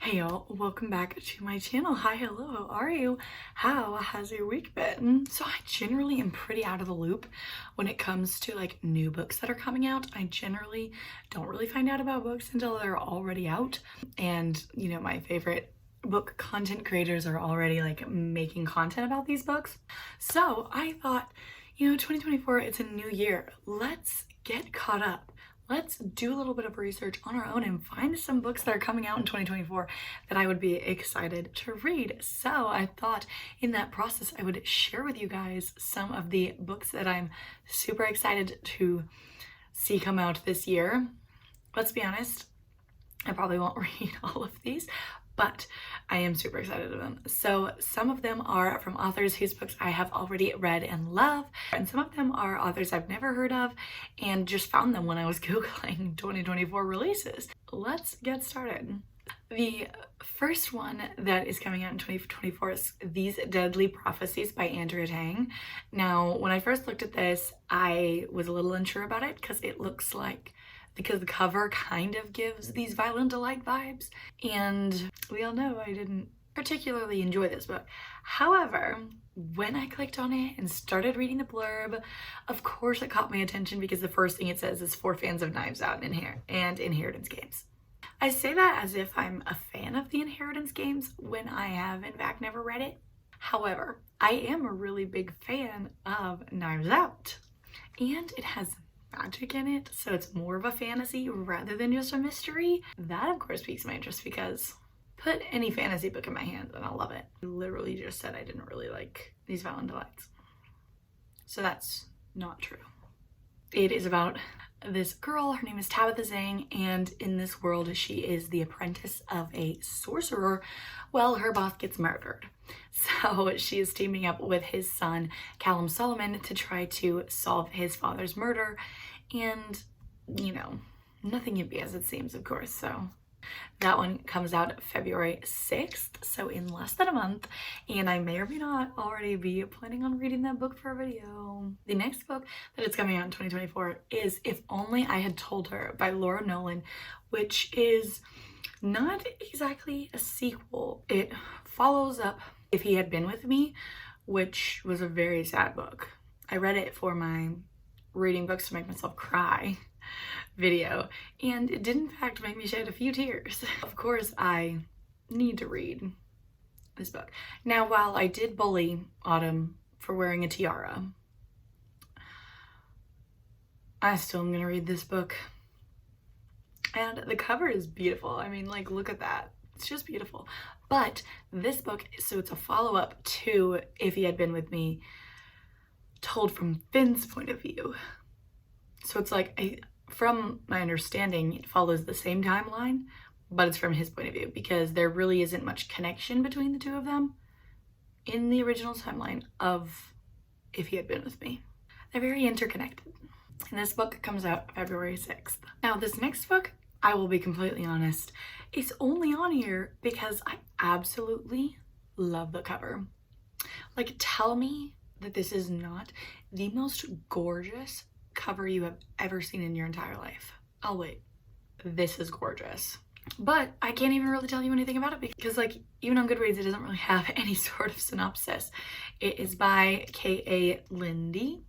Hey y'all, welcome back to my channel. Hi, hello, how are you? How has your week been? So I generally am pretty out of the loop when it comes to like new books that are coming out. I generally don't really find out about books until they're already out. And you know, my favorite book content creators are already like making content about these books. So I thought, you know, 2024, it's a new year. Let's get caught up. Let's do a little bit of research on our own and find some books that are coming out in 2024 that I would be excited to read. So I thought in that process, I would share with you guys some of the books that I'm super excited to see come out this year. Let's be honest, I probably won't read all of these, but I am super excited about them. So some of them are from authors whose books I have already read and love, and some of them are authors I've never heard of and just found them when I was Googling 2024 releases. Let's get started. The first one that is coming out in 2024 is These Deadly Prophecies by Andrea Tang. Now, when I first looked at this, I was a little unsure about it because it looks like, because the cover kind of gives these Violent Delight vibes, and we all know I didn't particularly enjoy this book. However, when I clicked on it and started reading the blurb, of course it caught my attention because the first thing it says is for fans of Knives Out and Inheritance games. I say that as if I'm a fan of the Inheritance games when I have in fact never read it. However, I am a really big fan of Knives Out, and it has magic in it, so it's more of a fantasy rather than just a mystery. That of course piques my interest because put any fantasy book in my hand and I'll love it. I literally just said I didn't really like These Violent Delights, so that's not true. It is about this girl, her name is Tabitha Zhang, and in this world she is the apprentice of a sorcerer. Well, her boss gets murdered, so she is teaming up with his son Callum Solomon to try to solve his father's murder, and you know, nothing can be as it seems, of course. So that one comes out February 6th, so in less than a month, and I may or may not already be planning on reading that book for a video. The next book that is coming out in 2024 is If Only I Had Told Her by Laura Nowlin, which is not exactly a sequel. It follows up If He Had Been With Me, which was a very sad book. I read it for my reading books to make myself cry video, and it did in fact make me shed a few tears. Of course, I need to read this book. Now, while I did bully Autumn for wearing a tiara, I still am gonna read this book. And the cover is beautiful. I mean, like, look at that. It's just beautiful. But this book, so it's a follow-up to If He Had Been With Me, told from Finn's point of view. So it's like, from my understanding, it follows the same timeline, but it's from his point of view because there really isn't much connection between the two of them in the original timeline of If He Had Been With Me. They're very interconnected. And this book comes out February 6th. Now, this next book, I will be completely honest, it's only on here because I absolutely love the cover. Like, tell me that this is not the most gorgeous cover you have ever seen in your entire life. I'll wait. This is gorgeous. But I can't even really tell you anything about it because, like, even on Goodreads, it doesn't really have any sort of synopsis. It is by K.A. Linde.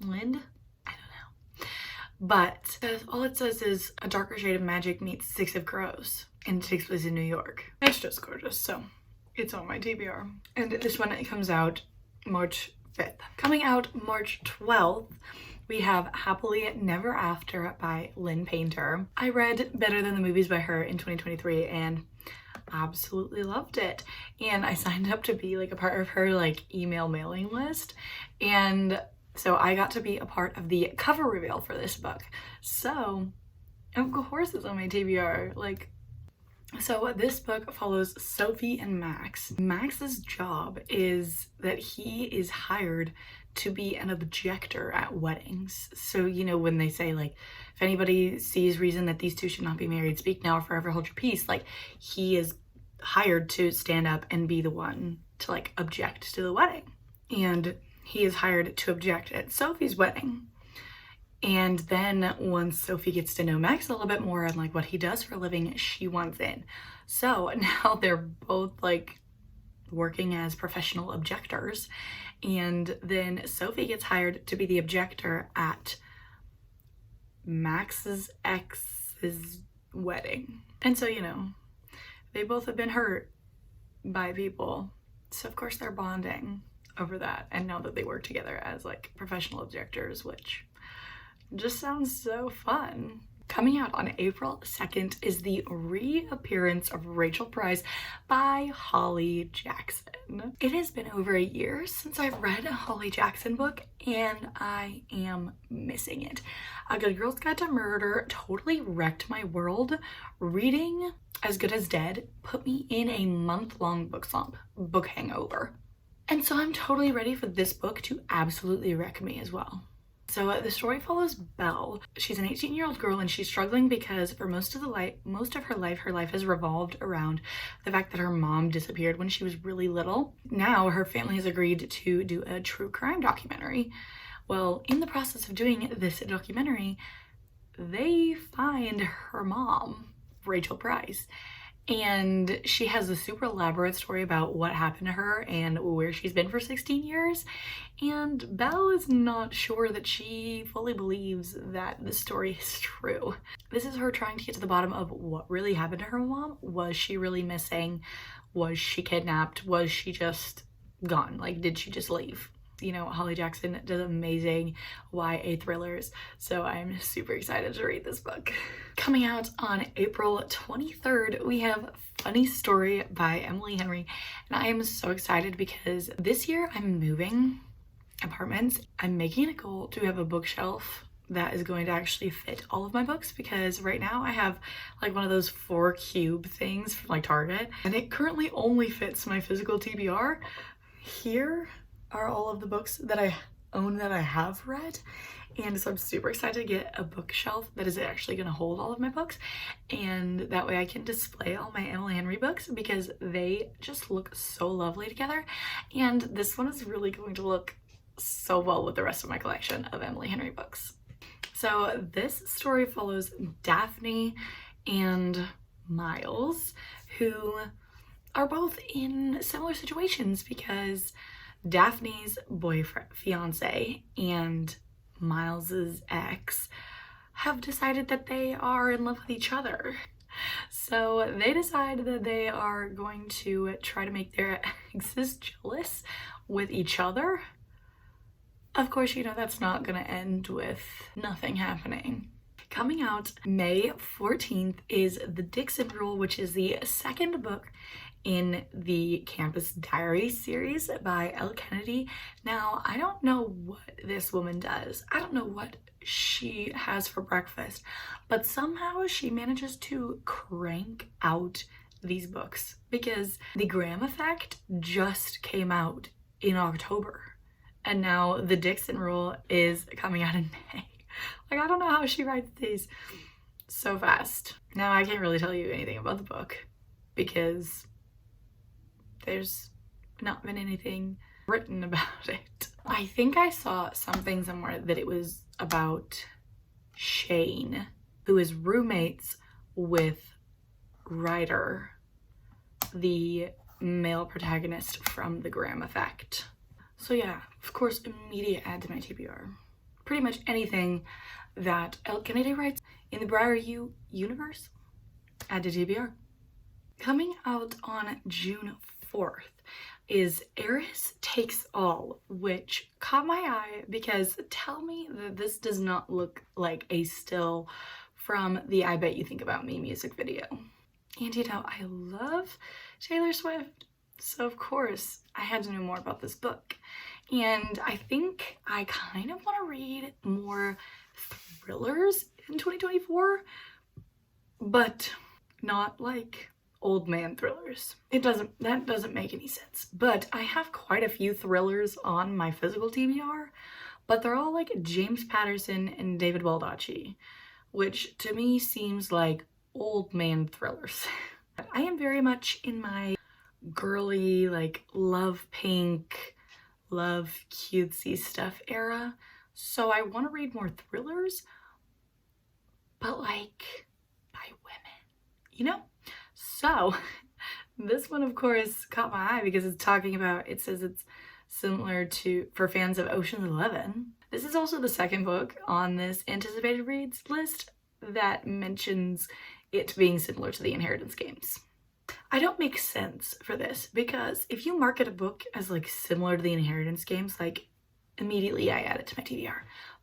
Linde? I don't know. But all it says is A Darker Shade of Magic meets Six of Crows, and it takes place in New York. It's just gorgeous, so it's on my TBR. And this one, it comes out March 5th. Coming out March 12th, we have Happily Never After by Lynn Painter. I read Better Than the Movies by her in 2023 and absolutely loved it. And I signed up to be like a part of her like email mailing list. And so I got to be a part of the cover reveal for this book. So of course it's on my TBR. Like, so this book follows Sophie and Max. Max's job is that he is hired to be an objector at weddings. So, you know, when they say like, if anybody sees reason that these two should not be married, speak now or forever hold your peace. Like, he is hired to stand up and be the one to like object to the wedding. And he is hired to object at Sophie's wedding. And then once Sophie gets to know Max a little bit more and like what he does for a living, she wants in. So now they're both like working as professional objectors. And then Sophie gets hired to be the objector at Max's ex's wedding. And so, you know, they both have been hurt by people. So of course they're bonding over that. And now that they work together as like professional objectors, which just sounds so fun. Coming out on April 2nd is the Reappearance of Rachel Price by Holly Jackson. It has been over a year since I've read a Holly Jackson book and I am missing it. A Good Girl's Guide to Murder totally wrecked my world. Reading As Good as Dead put me in a month-long book hangover. And so I'm totally ready for this book to absolutely wreck me as well. So the story follows Belle. She's an 18-year-old girl and she's struggling because for most of her life has revolved around the fact that her mom disappeared when she was really little. Now her family has agreed to do a true crime documentary. Well, in the process of doing this documentary, they find her mom, Rachel Price. And she has a super elaborate story about what happened to her and where she's been for 16 years. And Belle is not sure that she fully believes that the story is true. This is her trying to get to the bottom of what really happened to her mom. Was she really missing? Was she kidnapped? Was she just gone? Like, did she just leave? You know, Holly Jackson does amazing YA thrillers, so I'm super excited to read this book. Coming out on April 23rd, we have Funny Story by Emily Henry, and I am so excited because this year I'm moving apartments. I'm making a goal to have a bookshelf that is going to actually fit all of my books, because right now I have like one of those 4 cube things from like Target, and it currently only fits my physical TBR. Here are all of the books that I own that I have read, and so I'm super excited to get a bookshelf that is actually going to hold all of my books, and that way I can display all my Emily Henry books because they just look so lovely together, and this one is really going to look so well with the rest of my collection of Emily Henry books. So this story follows Daphne and Miles, who are both in similar situations because Daphne's fiance and Miles's ex have decided that they are in love with each other. So they decide that they are going to try to make their exes jealous with each other. Of course, you know that's not going to end with nothing happening. Coming out May 14th is The Dixon Rule, which is the second book in the Campus Diary series by Elle Kennedy. Now, I don't know what this woman does. I don't know what she has for breakfast, but somehow she manages to crank out these books, because The Graham Effect just came out in October, and now The Dixon Rule is coming out in May. Like, I don't know how she writes these so fast. Now, I can't really tell you anything about the book because there's not been anything written about it. I think I saw something somewhere that it was about Shane, who is roommates with Ryder, the male protagonist from The Graham Effect. So yeah, of course, immediate add to my TBR. Pretty much anything that Elle Kennedy writes in the Briar universe, add to TBR. Coming out on June 4th is Heiress Takes All, which caught my eye because tell me that this does not look like a still from the I Bet You Think About Me music video. And you know, I love Taylor Swift, so of course I had to know more about this book. And I think I kind of want to read more thrillers in 2024, but not like old man thrillers. That doesn't make any sense. But I have quite a few thrillers on my physical TBR, but they're all like James Patterson and David Baldacci, which to me seems like old man thrillers. I am very much in my girly, like love pink, love cutesy stuff era. So I want to read more thrillers, but like by women, you know? So this one, of course, caught my eye because it's talking about, it says it's similar to, for fans of Ocean's 11. This is also the second book on this anticipated reads list that mentions it being similar to the Inheritance games. I don't make sense for this because if you market a book as like similar to the Inheritance games, like immediately I add it to my TBR,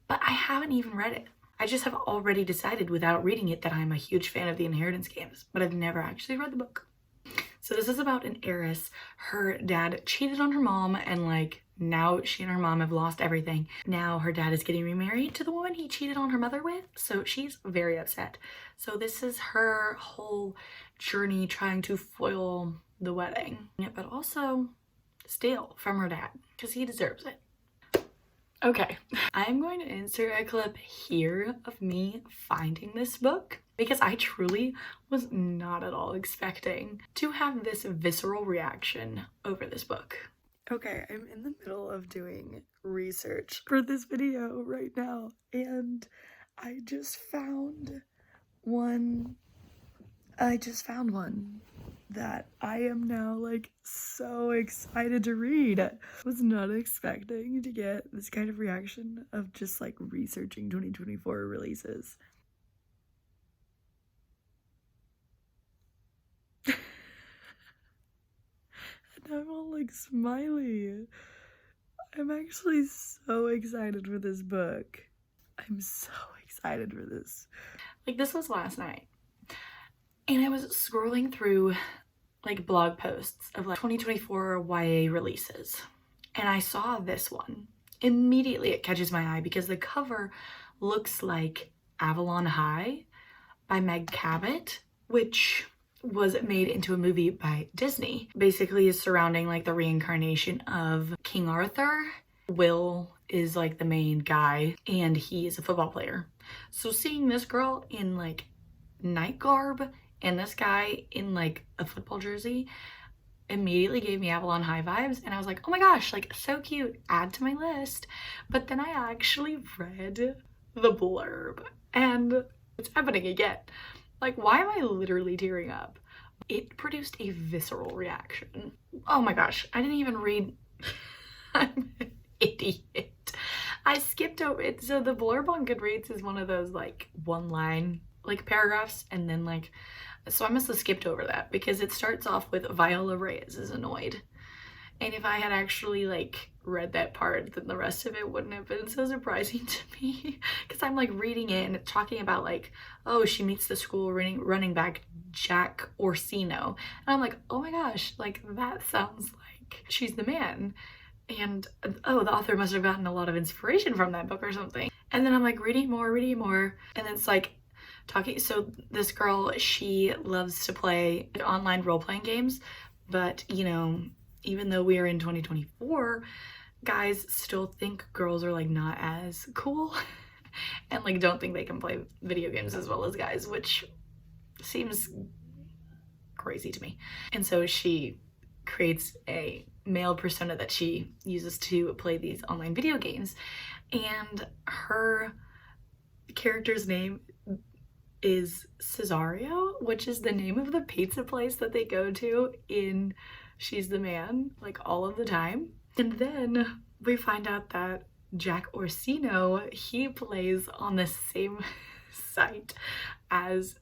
but I haven't even read it. I just have already decided without reading it that I'm a huge fan of the Inheritance games, but I've never actually read the book. So this is about an heiress. Her dad cheated on her mom and like now she and her mom have lost everything. Now her dad is getting remarried to the woman he cheated on her mother with. So she's very upset. So this is her whole journey trying to foil the wedding, but also steal from her dad because he deserves it. Okay, I'm going to insert a clip here of me finding this book because I truly was not at all expecting to have this visceral reaction over this book. Okay, I'm in the middle of doing research for this video right now, and I just found one that I am now like so excited to read. I was not expecting to get this kind of reaction of just like researching 2024 releases. And I'm all like smiley. I'm actually so excited for this book. I'm so excited for this. Like this was last night. And I was scrolling through like blog posts of like 2024 YA releases. And I saw this one. Immediately it catches my eye because the cover looks like Avalon High by Meg Cabot, which was made into a movie by Disney. Basically is surrounding like the reincarnation of King Arthur. Will is like the main guy and he is a football player. So seeing this girl in like night garb and this guy in like a football jersey immediately gave me Avalon High vibes, and I was like, oh my gosh, like so cute, add to my list. But then I actually read the blurb and it's happening again. Like, why am I literally tearing up? It produced a visceral reaction. Oh my gosh, I didn't even read. I'm an idiot. I skipped over it. So the blurb on Goodreads is one of those like one line like paragraphs, and then like, so I must have skipped over that because it starts off with Viola Reyes is annoyed. And if I had actually like read that part, then the rest of it wouldn't have been so surprising to me because I'm like reading it and it's talking about like, oh, she meets the school running back Jack Orsino. And I'm like, oh my gosh, like that sounds like she's the man. And oh, the author must have gotten a lot of inspiration from that book or something. And then I'm like reading more, and it's like talking. So this girl, she loves to play online role-playing games, but you know, even though we are in 2024, guys still think girls are like not as cool and like don't think they can play video games as well as guys, which seems crazy to me. And so she creates a male persona that she uses to play these online video games, and her character's name is Cesario, which is the name of the pizza place that they go to in She's the Man, like all of the time. And then we find out that Jack Orsino, he plays on the same site as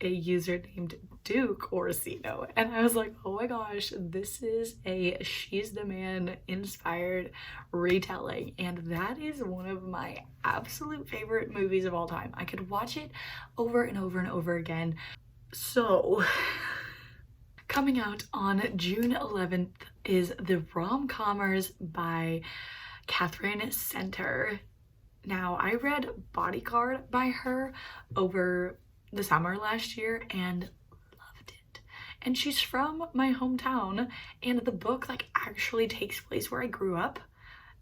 a user named Duke Orsino. And I was like, oh my gosh, this is a She's the Man inspired retelling. And that is one of my absolute favorite movies of all time. I could watch it over and over and over again. So coming out on June 11th is the Rom-Commers by Katherine Center. Now, I read Bodyguard by her over the summer last year and loved it. And she's from my hometown, and the book like actually takes place where I grew up.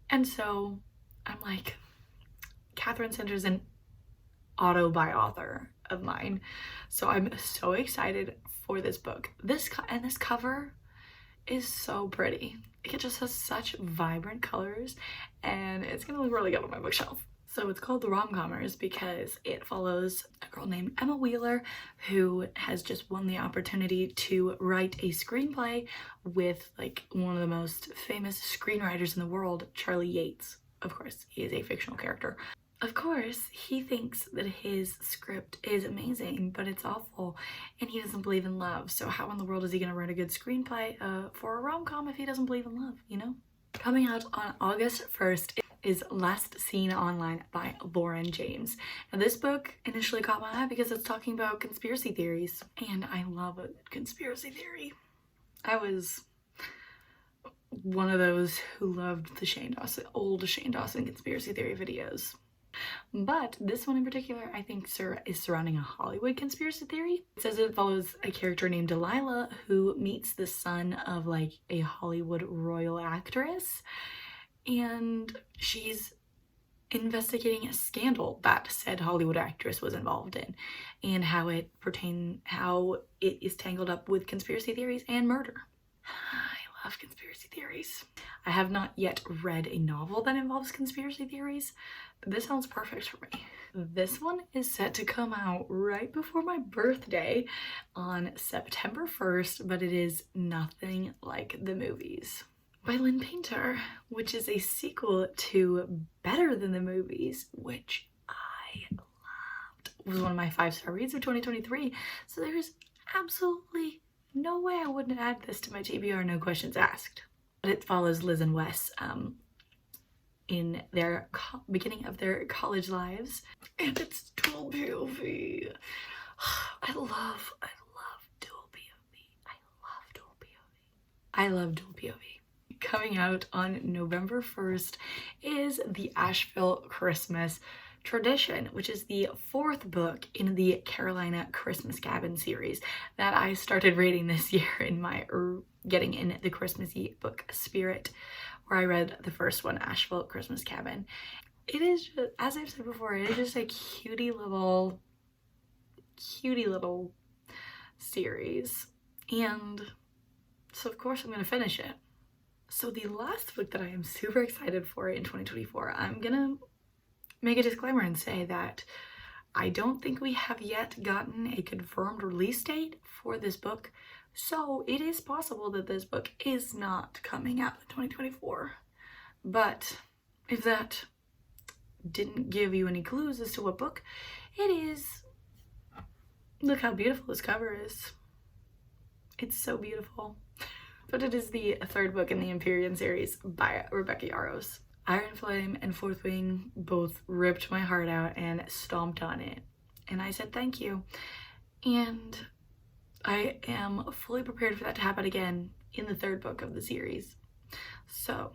And so I'm like, Katherine Center's an auto by author of mine. So I'm so excited for this book. This cover is so pretty. It just has such vibrant colors and it's gonna look really good on my bookshelf. So it's called the Rom-Commers because it follows a girl named Emma Wheeler who has just won the opportunity to write a screenplay with like one of the most famous screenwriters in the world, Charlie Yates. Of course, he is a fictional character. Of course, he thinks that his script is amazing, but it's awful, and he doesn't believe in love. So how in the world is he going to write a good screenplay for a rom-com if he doesn't believe in love, you know? Coming out on August 1st is Last Seen Online by Lauren James. Now this book initially caught my eye because it's talking about conspiracy theories, and I love a conspiracy theory. I was one of those who loved the old Shane Dawson conspiracy theory videos. But this one in particular, I think, is surrounding a Hollywood conspiracy theory. It says it follows a character named Delilah who meets the son of like a Hollywood royal actress, and she's investigating a scandal that said Hollywood actress was involved in, and how it is tangled up with conspiracy theories and murder. I love conspiracy theories. I have not yet read a novel that involves conspiracy theories, but this sounds perfect for me. This one is set to come out right before my birthday on September 1st, but it is Nothing Like the Movies by Lynn, which is a sequel to Better Than the Movies, which I loved. It was one of my 5-star reads of 2023, so there's absolutely no way I wouldn't add this to my TBR, no questions asked. But it follows Liz and Wes in their beginning of their college lives, and it's dual POV. I love dual POV. I love dual POV. Coming out on November 1st is the Asheville Christmas Tradition, which is the 4th book in the Carolina Christmas Cabin series that I started reading this year in my getting in the Christmassy book spirit, where I read the first one, Asheville Christmas Cabin. It is just, as I've said before, it is just a cutie little series, and so of course I'm gonna finish it. So the last book that I am super excited for in 2024, I'm gonna make a disclaimer and say that I don't think we have yet gotten a confirmed release date for this book, so it is possible that this book is not coming out in 2024. But if that didn't give you any clues as to what book it is, look how beautiful this cover is. It's so beautiful. But it is the 3rd book in the Reappearance series by Rebecca Yarros. Iron Flame and Fourth Wing both ripped my heart out and stomped on it, and I said thank you, and I am fully prepared for that to happen again in the 3rd book of the series. So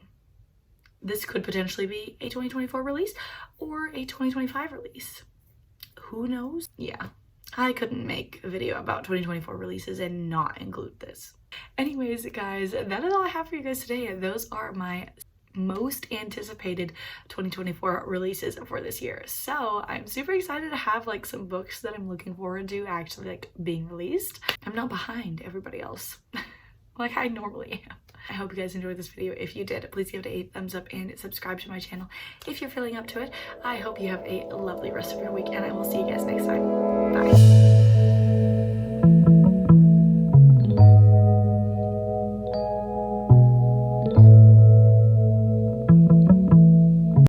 this could potentially be a 2024 release or a 2025 release. Who knows? Yeah, I couldn't make a video about 2024 releases and not include this. Anyways, guys, that is all I have for you guys today. Those are my most anticipated 2024 releases for this year. So I'm super excited to have like some books that I'm looking forward to actually like being released. I'm not behind everybody else like I normally am. I hope you guys enjoyed this video. If you did, please give it a thumbs up and subscribe to my channel if you're feeling up to it. I hope you have a lovely rest of your week, and I will see you guys next time. Bye.